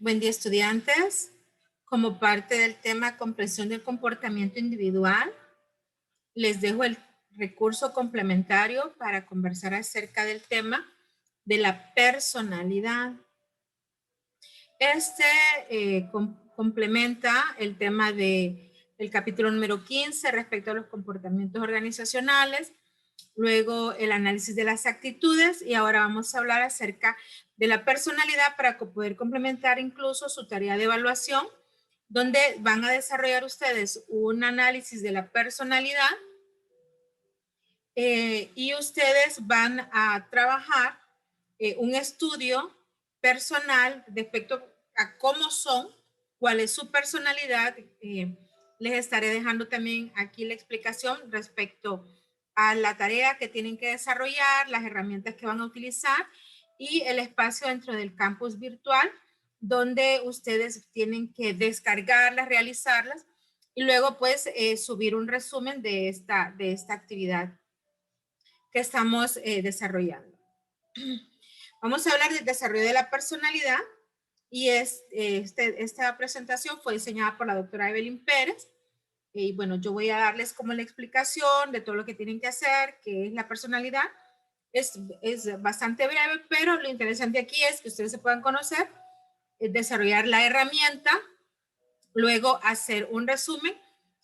Buen día, estudiantes. Como parte del tema comprensión del comportamiento individual, les dejo el recurso complementario para conversar acerca del tema de la personalidad. Este complementa el tema del capítulo número 15 respecto a los comportamientos organizacionales, luego el análisis de las actitudes y ahora vamos a hablar acerca de la personalidad para poder complementar incluso su tarea de evaluación, donde van a desarrollar ustedes un análisis de la personalidad y ustedes van a trabajar un estudio personal respecto a cómo son, cuál es su personalidad. Les estaré dejando también aquí la explicación respecto a la tarea que tienen que desarrollar, las herramientas que van a utilizar y el espacio dentro del campus virtual donde ustedes tienen que descargarlas, realizarlas y luego pues subir un resumen de esta actividad que estamos desarrollando. Vamos a hablar del desarrollo de la personalidad y esta presentación fue diseñada por la doctora Evelyn Pérez. Y bueno, yo voy a darles como la explicación de todo lo que tienen que hacer, qué es la personalidad. Es bastante breve, pero lo interesante aquí es que ustedes se puedan conocer, desarrollar la herramienta, luego hacer un resumen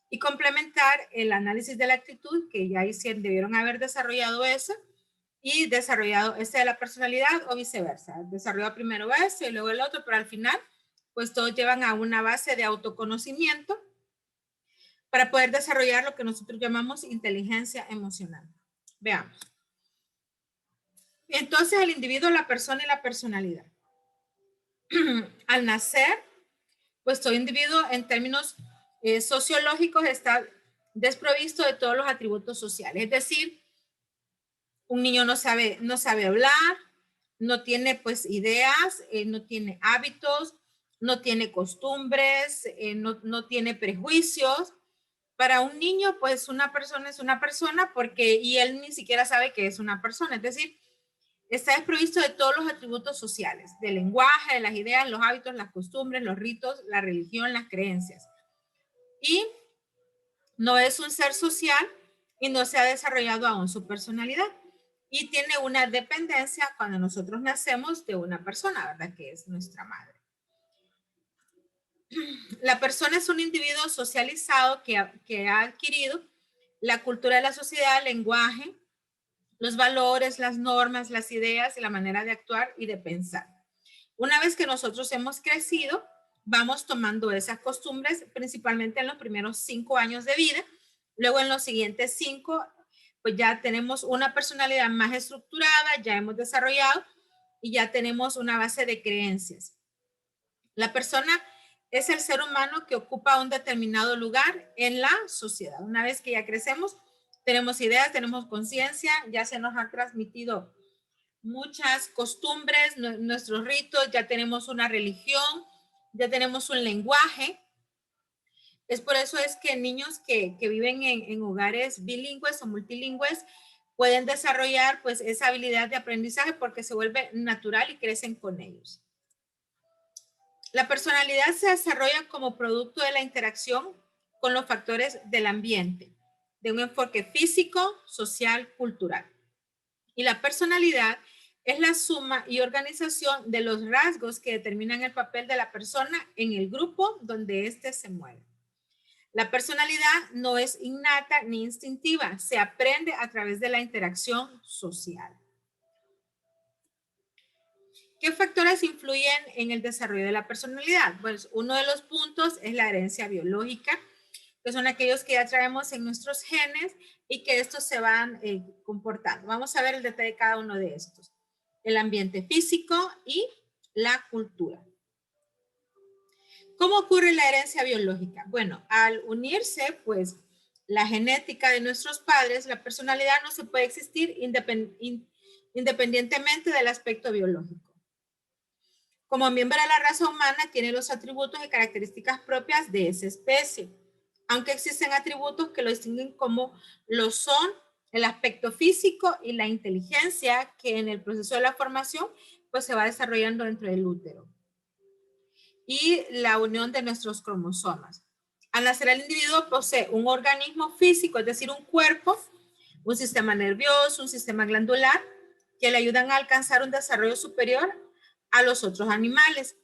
y complementar el análisis de la actitud, que ya debieron haber desarrollado eso, y desarrollado este de la personalidad o viceversa. Desarrollado primero este y luego el otro, pero al final, pues todos llevan a una base de autoconocimiento para poder desarrollar lo que nosotros llamamos inteligencia emocional. Veamos. Entonces, el individuo, la persona y la personalidad. Al nacer, pues todo individuo en términos sociológicos está desprovisto de todos los atributos sociales. Es decir, un niño no sabe hablar, no tiene pues ideas, no tiene hábitos, no tiene costumbres, no tiene prejuicios. Para un niño, pues una persona es una persona y él ni siquiera sabe que es una persona. Es decir, está desprovisto de todos los atributos sociales, del lenguaje, de las ideas, los hábitos, las costumbres, los ritos, la religión, las creencias. Y no es un ser social y no se ha desarrollado aún su personalidad. Y tiene una dependencia cuando nosotros nacemos de una persona, ¿verdad? Que es nuestra madre. La persona es un individuo socializado que ha adquirido la cultura de la sociedad, el lenguaje, los valores, las normas, las ideas y la manera de actuar y de pensar. Una vez que nosotros hemos crecido, vamos tomando esas costumbres, principalmente en los primeros 5 años de vida. Luego en los siguientes 5, pues ya tenemos una personalidad más estructurada, ya hemos desarrollado y ya tenemos una base de creencias. La persona es el ser humano que ocupa un determinado lugar en la sociedad. Una vez que ya crecemos, tenemos ideas, tenemos conciencia, ya se nos han transmitido muchas costumbres, nuestros ritos, ya tenemos una religión, ya tenemos un lenguaje. Es por eso es que niños que viven en hogares bilingües o multilingües pueden desarrollar pues esa habilidad de aprendizaje porque se vuelve natural y crecen con ellos. La personalidad se desarrolla como producto de la interacción con los factores del ambiente, de un enfoque físico, social, cultural. Y la personalidad es la suma y organización de los rasgos que determinan el papel de la persona en el grupo donde éste se mueve. La personalidad no es innata ni instintiva, se aprende a través de la interacción social. ¿Qué factores influyen en el desarrollo de la personalidad? Pues uno de los puntos es la herencia biológica, que son aquellos que ya traemos en nuestros genes y que estos se van comportando. Vamos a ver el detalle de cada uno de estos. El ambiente físico y la cultura. ¿Cómo ocurre la herencia biológica? Bueno, al unirse, pues, la genética de nuestros padres, la personalidad no se puede existir independientemente del aspecto biológico. Como miembro de la raza humana, tiene los atributos y características propias de esa especie, aunque existen atributos que lo distinguen como lo son el aspecto físico y la inteligencia que en el proceso de la formación pues se va desarrollando dentro del útero. y la unión de nuestros cromosomas. Al nacer el individuo posee un organismo físico, es decir, un cuerpo, un sistema nervioso, un sistema glandular, que le ayudan a alcanzar un desarrollo superior a los otros animales.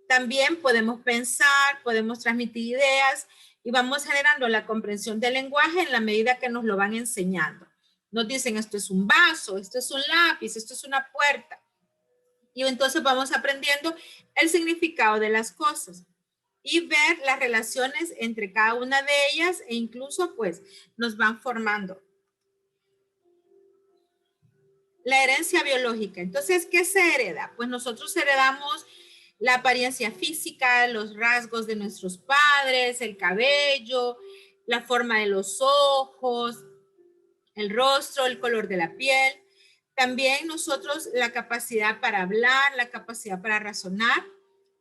También podemos pensar, podemos transmitir ideas y vamos generando la comprensión del lenguaje en la medida que nos lo van enseñando. Nos dicen, esto es un vaso, esto es un lápiz, esto es una puerta. Y entonces vamos aprendiendo el significado de las cosas y ver las relaciones entre cada una de ellas e incluso pues nos van formando. La herencia biológica. Entonces, ¿qué se hereda? Pues nosotros heredamos la apariencia física, los rasgos de nuestros padres, el cabello, la forma de los ojos, el rostro, el color de la piel. También nosotros la capacidad para hablar, la capacidad para razonar.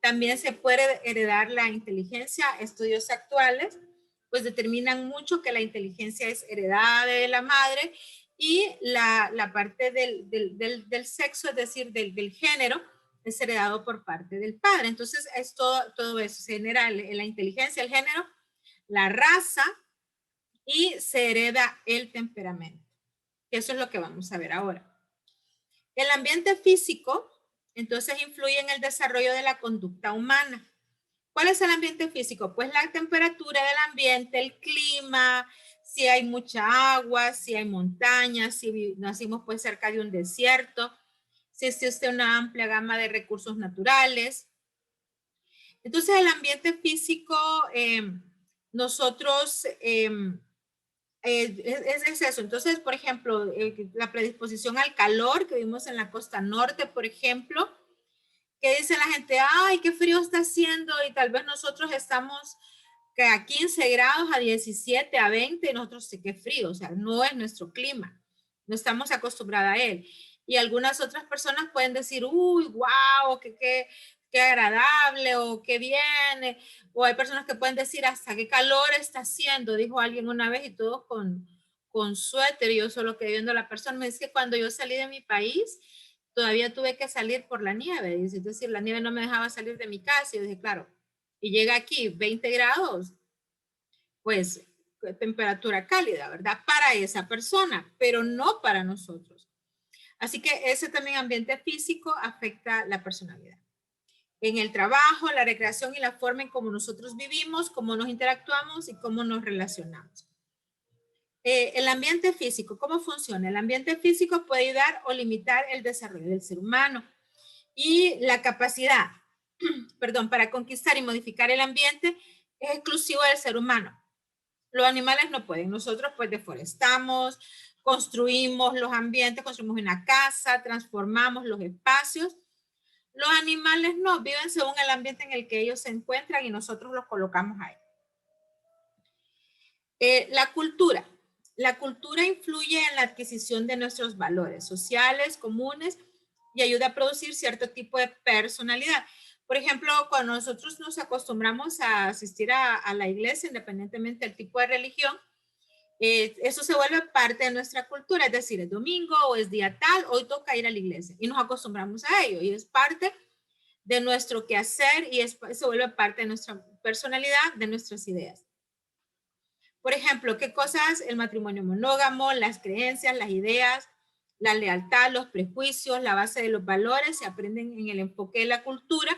También se puede heredar la inteligencia. Estudios actuales pues determinan mucho que la inteligencia es heredada de la madre y la parte del sexo, es decir, del género, es heredado por parte del padre. Entonces, es todo eso, se genera la inteligencia, el género, la raza y se hereda el temperamento. Eso es lo que vamos a ver ahora. El ambiente físico, entonces, influye en el desarrollo de la conducta humana. ¿Cuál es el ambiente físico? Pues la temperatura del ambiente, el clima, si hay mucha agua, si hay montañas, si nacimos pues cerca de un desierto, si existe una amplia gama de recursos naturales. Entonces el ambiente físico, nosotros, es eso. Entonces, por ejemplo, la predisposición al calor que vimos en la costa norte, por ejemplo, que dice la gente, ay, qué frío está haciendo, y tal vez nosotros estamos que a 15 grados, a 17, a 20, y nosotros sí que frío, o sea, no es nuestro clima, no estamos acostumbrados a él. Y algunas otras personas pueden decir, uy, wow, qué agradable, o qué bien, o hay personas que pueden decir, hasta qué calor está haciendo, dijo alguien una vez, y todos con suéter, y yo solo que viendo a la persona, me dice que cuando yo salí de mi país, todavía tuve que salir por la nieve, es decir, la nieve no me dejaba salir de mi casa, y yo dije, claro, y llega aquí 20 grados, pues temperatura cálida, ¿verdad? Para esa persona, pero no para nosotros. Así que ese también ambiente físico afecta la personalidad. En el trabajo, la recreación y la forma en cómo nosotros vivimos, cómo nos interactuamos y cómo nos relacionamos. El ambiente físico, ¿cómo funciona? El ambiente físico puede ayudar o limitar el desarrollo del ser humano y la capacidad, perdón, para conquistar y modificar el ambiente es exclusivo del ser humano. Los animales no pueden. Nosotros pues deforestamos, construimos los ambientes, construimos una casa, transformamos los espacios. Los animales no, viven según el ambiente en el que ellos se encuentran y nosotros los colocamos ahí. La cultura. La cultura influye en la adquisición de nuestros valores sociales, comunes y ayuda a producir cierto tipo de personalidad. Por ejemplo, cuando nosotros nos acostumbramos a asistir a la iglesia, independientemente del tipo de religión, eso se vuelve parte de nuestra cultura, es decir, es domingo o es día tal, hoy toca ir a la iglesia y nos acostumbramos a ello y es parte de nuestro quehacer y se vuelve parte de nuestra personalidad, de nuestras ideas. Por ejemplo, ¿qué cosas? El matrimonio monógamo, las creencias, las ideas, la lealtad, los prejuicios, la base de los valores se aprenden en el enfoque de la cultura,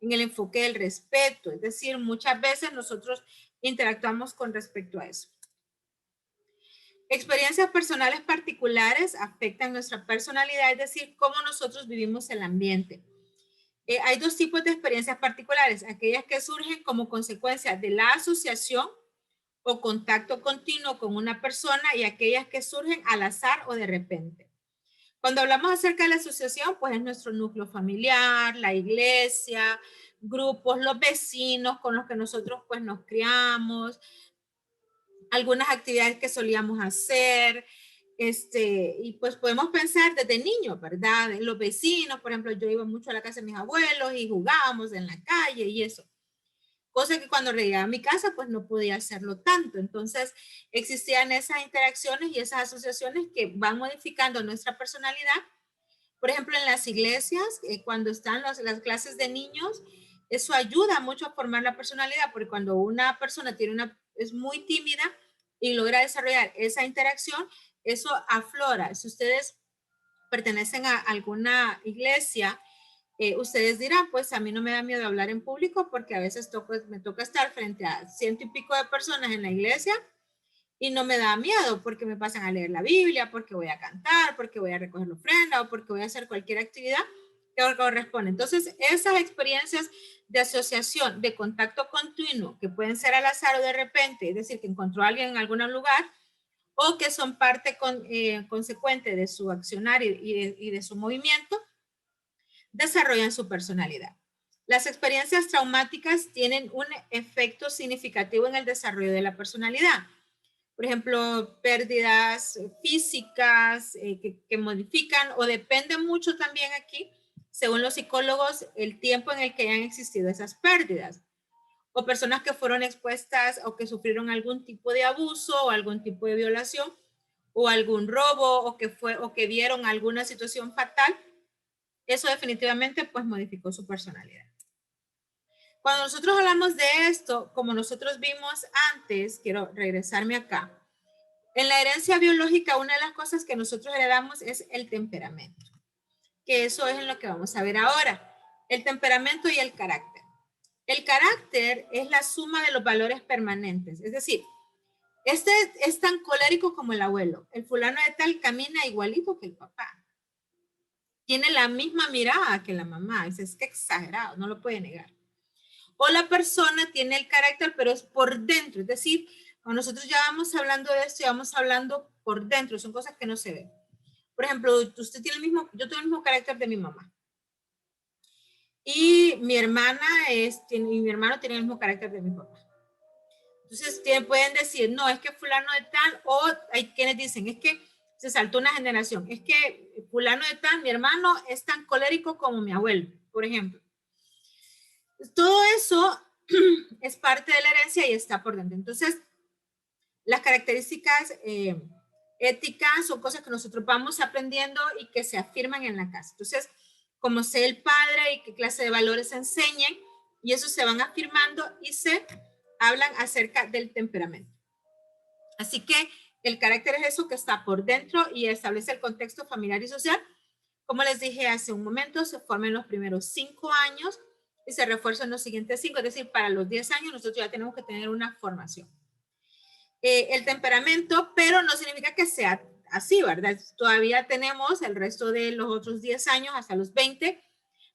en el enfoque del respeto. Es decir, muchas veces nosotros interactuamos con respecto a eso. Experiencias personales particulares afectan nuestra personalidad, es decir, cómo nosotros vivimos el ambiente. Hay dos tipos de experiencias particulares, aquellas que surgen como consecuencia de la asociación o contacto continuo con una persona y aquellas que surgen al azar o de repente. Cuando hablamos acerca de la asociación, pues es nuestro núcleo familiar, la iglesia, grupos, los vecinos con los que nosotros pues nos criamos, algunas actividades que solíamos hacer, y pues podemos pensar desde niños, ¿verdad? Los vecinos, por ejemplo, yo iba mucho a la casa de mis abuelos y jugábamos en la calle y eso. Cosa que cuando llegaba a mi casa, pues no podía hacerlo tanto. Entonces, existían esas interacciones y esas asociaciones que van modificando nuestra personalidad. Por ejemplo, en las iglesias, cuando están las clases de niños, Eso ayuda mucho a formar la personalidad, porque cuando una persona es muy tímida y logra desarrollar esa interacción, eso aflora. Si ustedes pertenecen a alguna iglesia, ustedes dirán, pues a mí no me da miedo hablar en público porque a veces me toca estar frente a 100 y pico de personas en la iglesia y no me da miedo porque me pasan a leer la Biblia, porque voy a cantar, porque voy a recoger la ofrenda o porque voy a hacer cualquier actividad que corresponde. Entonces, esas experiencias de asociación, de contacto continuo, que pueden ser al azar o de repente, es decir, que encontró a alguien en algún lugar, o que son parte consecuente de su accionar y de su movimiento, desarrollan su personalidad. Las experiencias traumáticas tienen un efecto significativo en el desarrollo de la personalidad. Por ejemplo, pérdidas físicas que modifican o dependen mucho también aquí, según los psicólogos, el tiempo en el que hayan existido esas pérdidas. O personas que fueron expuestas o que sufrieron algún tipo de abuso o algún tipo de violación o algún robo o que vieron alguna situación fatal, eso definitivamente pues modificó su personalidad. Cuando nosotros hablamos de esto, como nosotros vimos antes, quiero regresarme acá, en la herencia biológica una de las cosas que nosotros heredamos es el temperamento, que eso es en lo que vamos a ver ahora, el temperamento y el carácter. El carácter es la suma de los valores permanentes, es decir, este es tan colérico como el abuelo, el fulano de tal camina igualito que el papá, tiene la misma mirada que la mamá, es que exagerado, no lo puede negar. O la persona tiene el carácter, pero es por dentro, es decir, cuando nosotros ya vamos hablando de esto, ya vamos hablando por dentro, son cosas que no se ven. Por ejemplo, usted tiene yo tengo el mismo carácter de mi mamá. Y mi hermana y mi hermano tienen el mismo carácter de mi papá. Entonces pueden decir, no, es que fulano de tal, o hay quienes dicen, es que se saltó una generación, es que fulano de tal, mi hermano es tan colérico como mi abuelo, por ejemplo. Todo eso es parte de la herencia y está por dentro. Entonces, las características éticas son cosas que nosotros vamos aprendiendo y que se afirman en la casa. Entonces, como sé el padre y qué clase de valores se enseñan, y eso se van afirmando y se hablan acerca del temperamento. Así que el carácter es eso que está por dentro y establece el contexto familiar y social. Como les dije hace un momento, se forma en los primeros 5 años y se refuerza en los siguientes 5, es decir, para los 10 años nosotros ya tenemos que tener una formación. El temperamento, pero no significa que sea así, ¿verdad? Todavía tenemos el resto de los otros 10 años hasta los 20,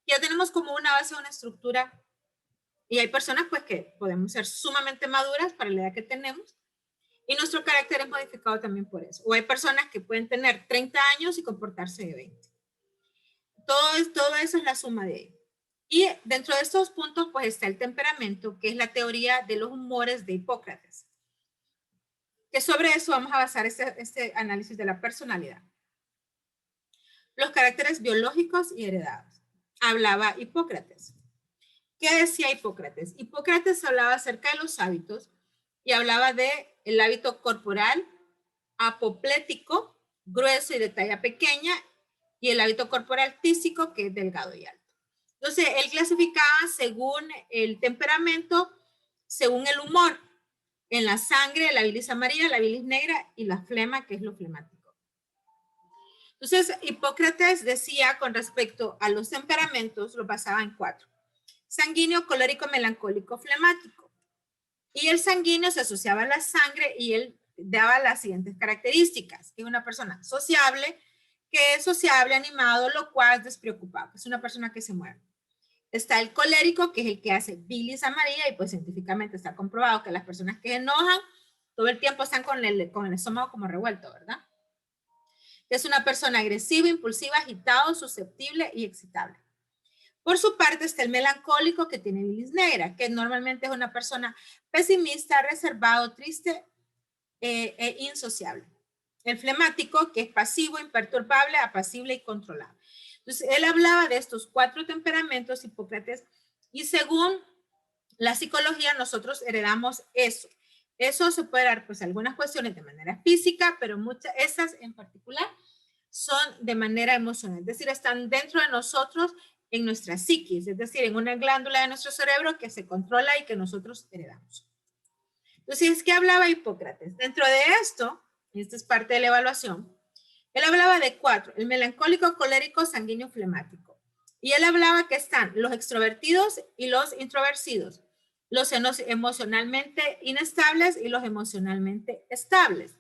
ya tenemos como una base, una estructura, y hay personas pues que podemos ser sumamente maduras para la edad que tenemos, y nuestro carácter es modificado también por eso. O hay personas que pueden tener 30 años y comportarse de 20. Todo eso es la suma de ello. Y dentro de estos puntos pues está el temperamento, que es la teoría de los humores de Hipócrates. Que sobre eso vamos a basar este análisis de la personalidad. Los caracteres biológicos y heredados. Hablaba Hipócrates. ¿Qué decía Hipócrates? Hipócrates hablaba acerca de los hábitos y hablaba del hábito corporal, apoplético, grueso y de talla pequeña, y el hábito corporal físico, que es delgado y alto. Entonces, él clasificaba según el temperamento, según el humor, en la sangre, la bilis amarilla, la bilis negra y la flema, que es lo flemático. Entonces, Hipócrates decía con respecto a los temperamentos, lo basaba en 4. Sanguíneo, colérico, melancólico, flemático. Y el sanguíneo se asociaba a la sangre y él daba las siguientes características. Es una persona sociable, que es sociable, animado, locuaz, despreocupado. Es una persona que se mueve. Está el colérico, que es el que hace bilis amarilla, y pues científicamente está comprobado que las personas que se enojan todo el tiempo están con el estómago como revuelto, ¿verdad? Es una persona agresiva, impulsiva, agitado, susceptible y excitable. Por su parte está el melancólico, que tiene bilis negra, que normalmente es una persona pesimista, reservado, triste e insociable. El flemático, que es pasivo, imperturbable, apacible y controlado. Entonces, él hablaba de estos 4 temperamentos, Hipócrates, y según la psicología, nosotros heredamos eso. Eso se puede dar, pues, algunas cuestiones de manera física, pero esas en particular son de manera emocional, es decir, están dentro de nosotros en nuestra psiquis, es decir, en una glándula de nuestro cerebro que se controla y que nosotros heredamos. Entonces, ¿qué hablaba Hipócrates? Dentro de esto, y esta es parte de la evaluación, él hablaba de 4, el melancólico, colérico, sanguíneo, flemático. Y él hablaba que están los extrovertidos y los introvertidos, los emocionalmente inestables y los emocionalmente estables.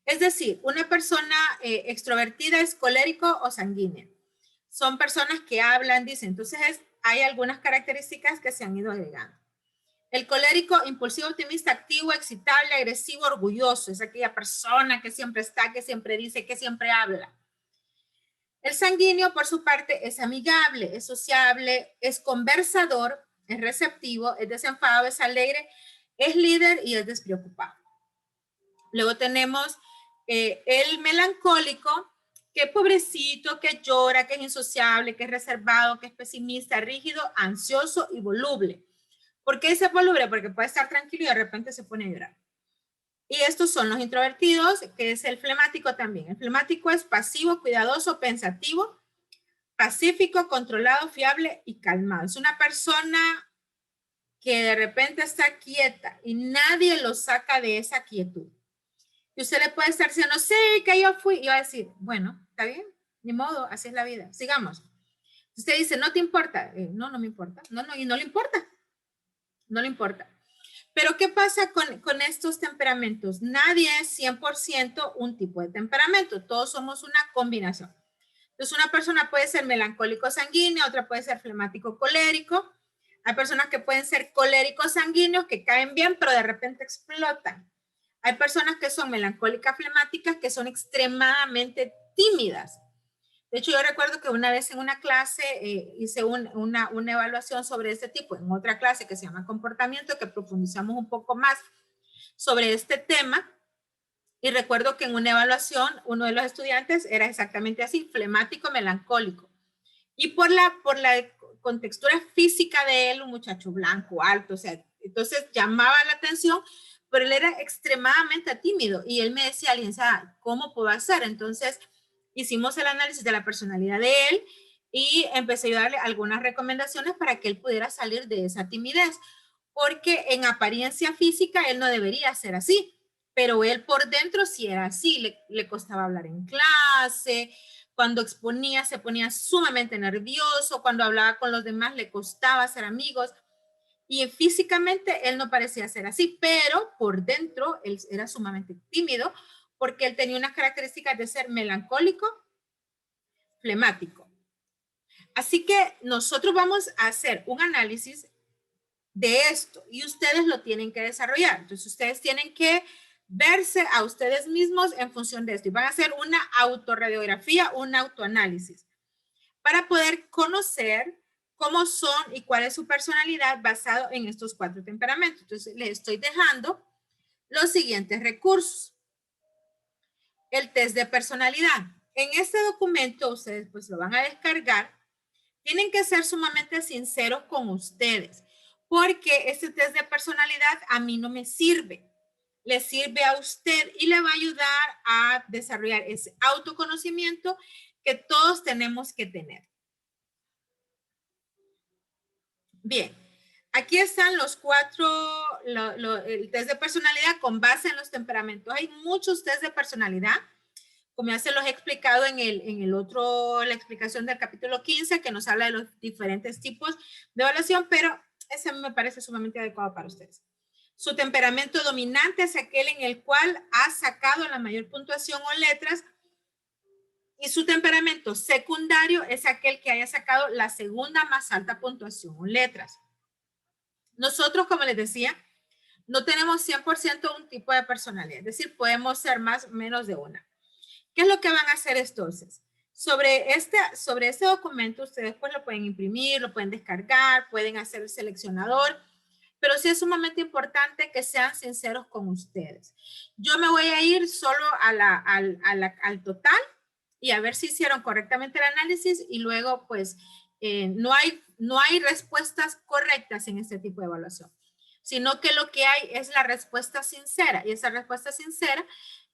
Es decir, una persona extrovertida es colérico o sanguínea. Son personas que hablan, dicen. Entonces, hay algunas características que se han ido agregando. El colérico, impulsivo, optimista, activo, excitable, agresivo, orgulloso. Es aquella persona que siempre está, que siempre dice, que siempre habla. El sanguíneo, por su parte, es amigable, es sociable, es conversador, es receptivo, es desenfadado, es alegre, es líder y es despreocupado. Luego tenemos el melancólico, que es pobrecito, que llora, que es insociable, que es reservado, que es pesimista, rígido, ansioso y voluble. ¿Por qué dice voluble? Porque puede estar tranquilo y de repente se pone a llorar. Y estos son los introvertidos, que es el flemático también. El flemático es pasivo, cuidadoso, pensativo, pacífico, controlado, fiable y calmado. Es una persona que de repente está quieta y nadie lo saca de esa quietud. Y usted le puede estar diciendo, sí, que yo fui. Y va a decir, bueno, está bien, ni modo, así es la vida. Sigamos. Usted dice, no te importa. No, no me importa. No, no, y no le importa. No le importa. Pero ¿qué pasa con estos temperamentos? Nadie es 100% un tipo de temperamento. Todos somos una combinación. Entonces, una persona puede ser melancólico sanguíneo, otra puede ser flemático colérico. Hay personas que pueden ser coléricos sanguíneos que caen bien, pero de repente explotan. Hay personas que son melancólicas flemáticas que son extremadamente tímidas. De hecho, yo recuerdo que una vez en una clase hice una evaluación sobre este tipo, en otra clase que se llama comportamiento, que profundizamos un poco más sobre este tema. Y recuerdo que en una evaluación, uno de los estudiantes era exactamente así, flemático, melancólico. Y por la contextura física de él, un muchacho blanco, alto, o sea, entonces llamaba la atención, pero él era extremadamente tímido. Y él me decía, Alianza, ¿cómo puedo hacer? Entonces, hicimos el análisis de la personalidad de él y empecé a darle algunas recomendaciones para que él pudiera salir de esa timidez, porque en apariencia física él no debería ser así, pero él por dentro sí era así, le costaba hablar en clase, cuando exponía se ponía sumamente nervioso, cuando hablaba con los demás le costaba hacer amigos, y físicamente él no parecía ser así, pero por dentro él era sumamente tímido, porque él tenía unas características de ser melancólico, flemático. Así que nosotros vamos a hacer un análisis de esto y ustedes lo tienen que desarrollar. Entonces ustedes tienen que verse a ustedes mismos en función de esto y van a hacer una autorradiografía, un autoanálisis para poder conocer cómo son y cuál es su personalidad basado en estos 4 temperamentos. Entonces les estoy dejando los siguientes recursos. El test de personalidad. En este documento ustedes pues lo van a descargar. Tienen que ser sumamente sinceros con ustedes, porque este test de personalidad a mí no me sirve. Le sirve a usted y le va a ayudar a desarrollar ese autoconocimiento que todos tenemos que tener. Bien, aquí están los 4, el test de personalidad con base en los temperamentos. Hay muchos test de personalidad, como ya se los he explicado en la explicación del capítulo 15, que nos habla de los diferentes tipos de evaluación, pero ese me parece sumamente adecuado para ustedes. Su temperamento dominante es aquel en el cual ha sacado la mayor puntuación o letras, y su temperamento secundario es aquel que haya sacado la segunda más alta puntuación o letras. Nosotros, como les decía, no tenemos 100% un tipo de personalidad, es decir, podemos ser más o menos de una. ¿Qué es lo que van a hacer entonces? Sobre este documento, ustedes pues lo pueden imprimir, lo pueden descargar, pueden hacer el seleccionador, pero sí es sumamente importante que sean sinceros con ustedes. Yo me voy a ir solo al total y a ver si hicieron correctamente el análisis y luego pues no hay respuestas correctas en este tipo de evaluación, sino que lo que hay es la respuesta sincera y esa respuesta sincera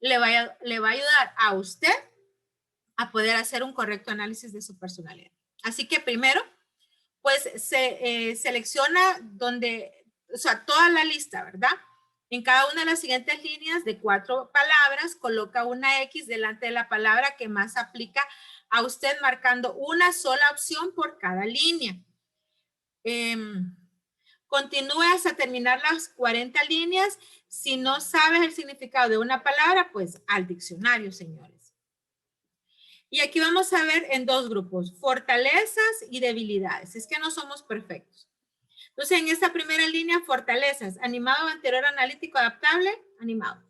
le va a ayudar a usted a poder hacer un correcto análisis de su personalidad. Así que primero, pues se selecciona donde, o sea, toda la lista, ¿verdad? En cada una de las siguientes líneas de 4 palabras, coloca una X delante de la palabra que más aplica a usted, marcando una sola opción por cada línea. Continúe hasta terminar las 40 líneas. Si no sabes el significado de una palabra, pues al diccionario, señores. Y aquí vamos a ver en dos grupos, fortalezas y debilidades. Es que no somos perfectos. Entonces, en esta primera línea, fortalezas, animado, anterior, analítico, adaptable, animado.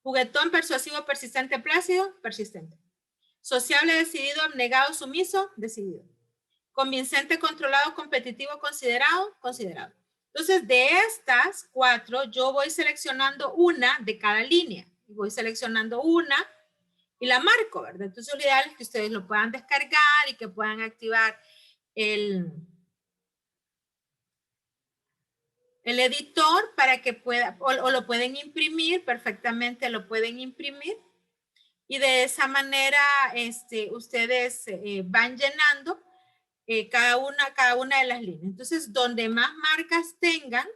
Juguetón, persuasivo, persistente, plácido, persistente. Sociable, decidido, abnegado, sumiso, decidido. Convincente, controlado, competitivo, considerado, considerado. Entonces, de estas 4, yo voy seleccionando una de cada línea. Voy seleccionando una y la marco, ¿verdad? Entonces, lo ideal es que ustedes lo puedan descargar y que puedan activar el editor para que pueda, o lo pueden imprimir, perfectamente lo pueden imprimir. Y de esa manera, ustedes van llenando cada una de las líneas. Entonces, donde más marcas tengan,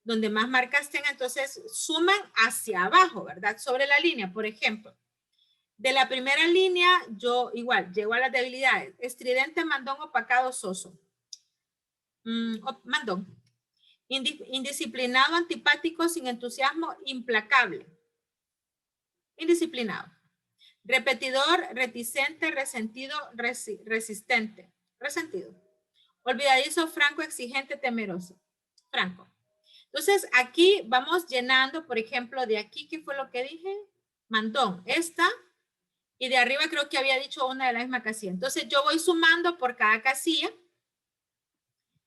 entonces suman hacia abajo, ¿verdad? Sobre la línea, por ejemplo. De la primera línea, yo igual llego a las debilidades. Estridente, mandón, opacado, soso. Mandón. Indisciplinado, antipático, sin entusiasmo, implacable. Indisciplinado. Repetidor, reticente, resentido, resistente. Resentido. Olvidadizo, franco, exigente, temeroso. Franco. Entonces, aquí vamos llenando, por ejemplo, de aquí, ¿qué fue lo que dije? Mandón. Esta. Y de arriba creo que había dicho una de la misma casilla. Entonces, yo voy sumando por cada casilla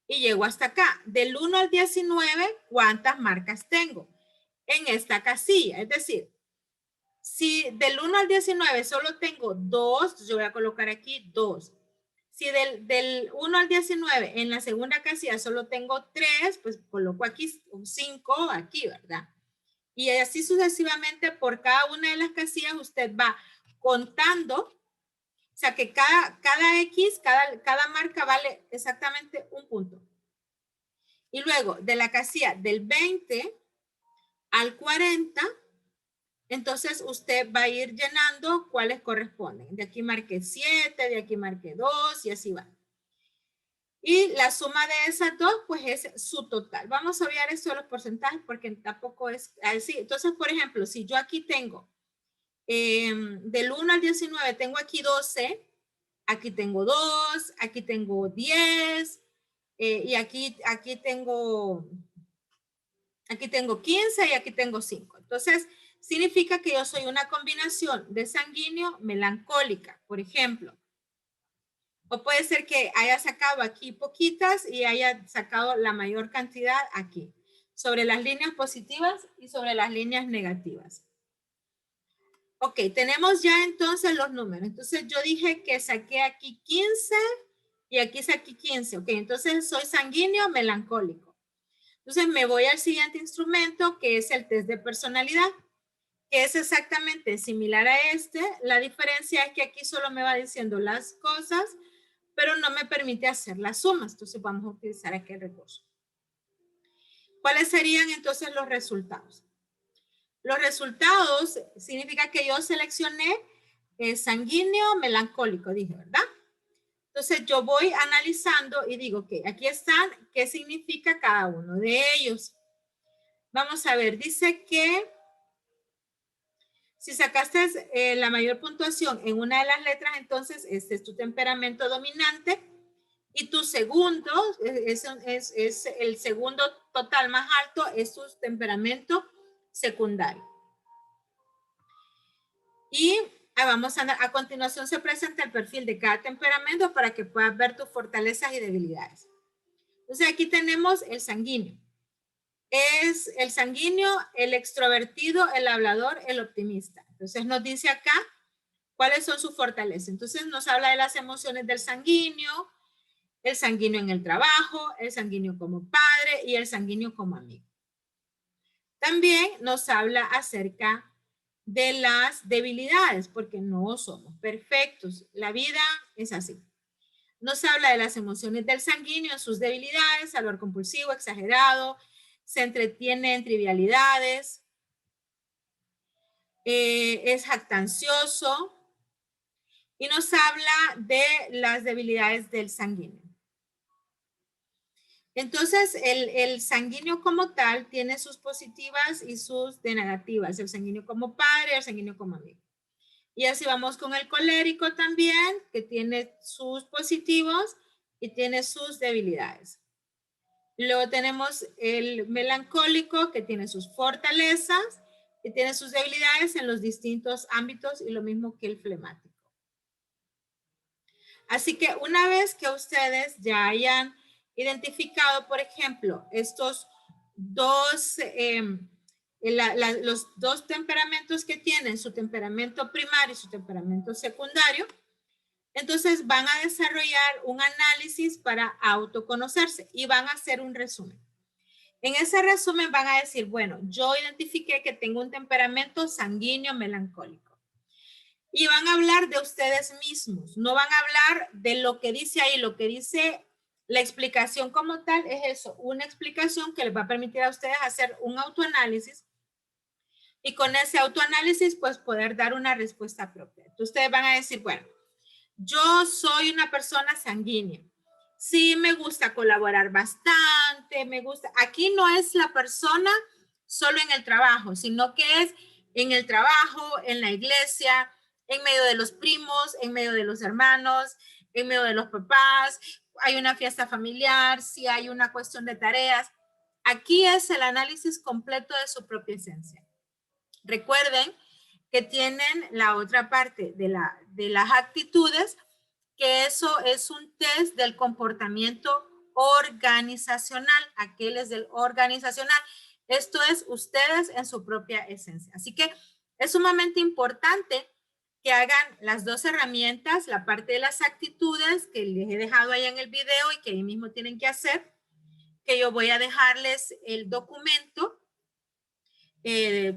y llego hasta acá. Del 1 al 19, ¿cuántas marcas tengo en esta casilla? Es decir, si del 1 al 19 solo tengo 2, yo voy a colocar aquí 2. Si del 1 al 19 en la segunda casilla solo tengo 3, pues coloco aquí 5 aquí, ¿verdad? Y así sucesivamente por cada una de las casillas usted va contando, o sea que cada X, cada marca vale exactamente un punto. Y luego de la casilla del 20 al 40, entonces usted va a ir llenando cuáles corresponden. De aquí marqué 7, de aquí marqué 2 y así va. Y la suma de esas dos, pues es su total. Vamos a obviar esto de los porcentajes porque tampoco es así. Entonces, por ejemplo, si yo aquí tengo del 1 al 19, tengo aquí 12, aquí tengo 2, aquí tengo 10, y aquí tengo 15 y aquí tengo 5. Entonces, significa que yo soy una combinación de sanguíneo melancólica, por ejemplo. O puede ser que haya sacado aquí poquitas y haya sacado la mayor cantidad aquí, sobre las líneas positivas y sobre las líneas negativas. Ok, tenemos ya entonces los números. Entonces yo dije que saqué aquí 15 y aquí saqué 15. Ok, entonces soy sanguíneo melancólico. Entonces me voy al siguiente instrumento, que es el test de personalidad, que es exactamente similar a este. La diferencia es que aquí solo me va diciendo las cosas, pero no me permite hacer las sumas. Entonces vamos a utilizar aquel recurso. ¿Cuáles serían entonces los resultados? Los resultados significa que yo seleccioné sanguíneo melancólico, dije, ¿verdad? Entonces yo voy analizando y digo que aquí están, ¿qué significa cada uno de ellos? Vamos a ver, dice que si sacaste la mayor puntuación en una de las letras, entonces este es tu temperamento dominante y tu segundo, es el segundo total más alto, es tu temperamento secundario. Y a continuación se presenta el perfil de cada temperamento para que puedas ver tus fortalezas y debilidades. Entonces aquí tenemos el sanguíneo. Es el sanguíneo, el extrovertido, el hablador, el optimista. Entonces nos dice acá cuáles son sus fortalezas. Entonces nos habla de las emociones del sanguíneo, el sanguíneo en el trabajo, el sanguíneo como padre y el sanguíneo como amigo. También nos habla acerca de las debilidades, porque no somos perfectos. La vida es así. Nos habla de las emociones del sanguíneo, en sus debilidades, salvar compulsivo, exagerado, se entretiene en trivialidades, es jactancioso y nos habla de las debilidades del sanguíneo. Entonces, el sanguíneo como tal tiene sus positivas y sus de negativas, el sanguíneo como padre, el sanguíneo como amigo. Y así vamos con el colérico también, que tiene sus positivos y tiene sus debilidades. Luego tenemos el melancólico, que tiene sus fortalezas y tiene sus debilidades en los distintos ámbitos, y lo mismo que el flemático. Así que una vez que ustedes ya hayan identificado, por ejemplo, estos dos, los dos temperamentos que tienen, su temperamento primario y su temperamento secundario, entonces van a desarrollar un análisis para autoconocerse y van a hacer un resumen. En ese resumen van a decir, bueno, yo identifiqué que tengo un temperamento sanguíneo melancólico. Y van a hablar de ustedes mismos, no van a hablar de lo que dice ahí. Lo que dice la explicación como tal es eso, una explicación que les va a permitir a ustedes hacer un autoanálisis y con ese autoanálisis pues poder dar una respuesta propia. Entonces, ustedes van a decir, bueno, yo soy una persona sanguínea. Sí, me gusta colaborar bastante, me gusta. Aquí no es la persona solo en el trabajo, sino que es en el trabajo, en la iglesia, en medio de los primos, en medio de los hermanos, en medio de los papás. Hay una fiesta familiar, si hay una cuestión de tareas. Aquí es el análisis completo de su propia esencia. Recuerden que tienen la otra parte de las actitudes, que eso es un test del comportamiento organizacional. Aquel es del organizacional. Esto es ustedes en su propia esencia. Así que es sumamente importante que hagan las dos herramientas, la parte de las actitudes que les he dejado ahí en el video y que ahí mismo tienen que hacer, que yo voy a dejarles el documento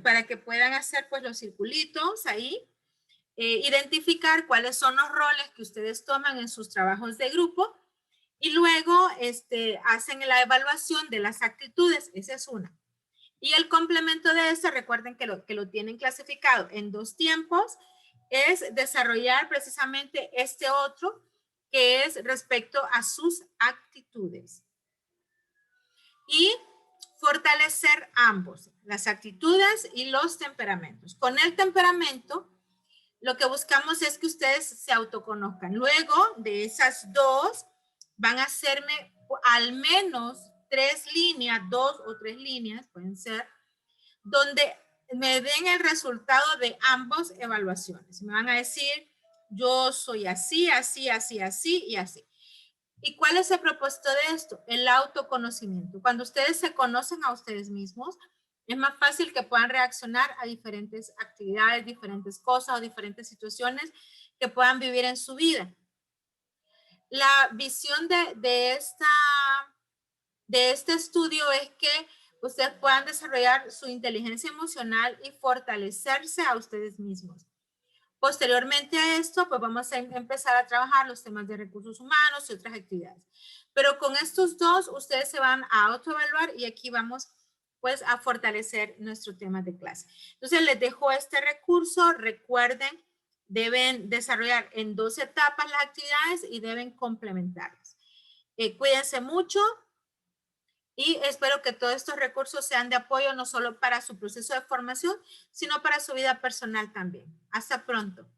para que puedan hacer pues los circulitos ahí. Identificar cuáles son los roles que ustedes toman en sus trabajos de grupo y luego hacen la evaluación de las actitudes. Esa es una. Y el complemento de eso, recuerden que lo tienen clasificado en dos tiempos, es desarrollar precisamente este otro, que es respecto a sus actitudes. Y fortalecer ambos, las actitudes y los temperamentos. Con el temperamento, lo que buscamos es que ustedes se autoconozcan. Luego de esas dos, van a hacerme al menos 3 líneas, 2 o 3 líneas, pueden ser, donde me den el resultado de ambas evaluaciones. Me van a decir, yo soy así, así, así, así y así. ¿Y cuál es el propósito de esto? El autoconocimiento. Cuando ustedes se conocen a ustedes mismos, es más fácil que puedan reaccionar a diferentes actividades, diferentes cosas o diferentes situaciones que puedan vivir en su vida. La visión de este estudio es que ustedes puedan desarrollar su inteligencia emocional y fortalecerse a ustedes mismos. Posteriormente a esto, pues vamos a empezar a trabajar los temas de recursos humanos y otras actividades. Pero con estos dos, ustedes se van a autoevaluar y aquí vamos pues a fortalecer nuestro tema de clase. Entonces les dejo este recurso. Recuerden, deben desarrollar en 2 etapas las actividades y deben complementarlas. Cuídense mucho y espero que todos estos recursos sean de apoyo no solo para su proceso de formación, sino para su vida personal también. Hasta pronto.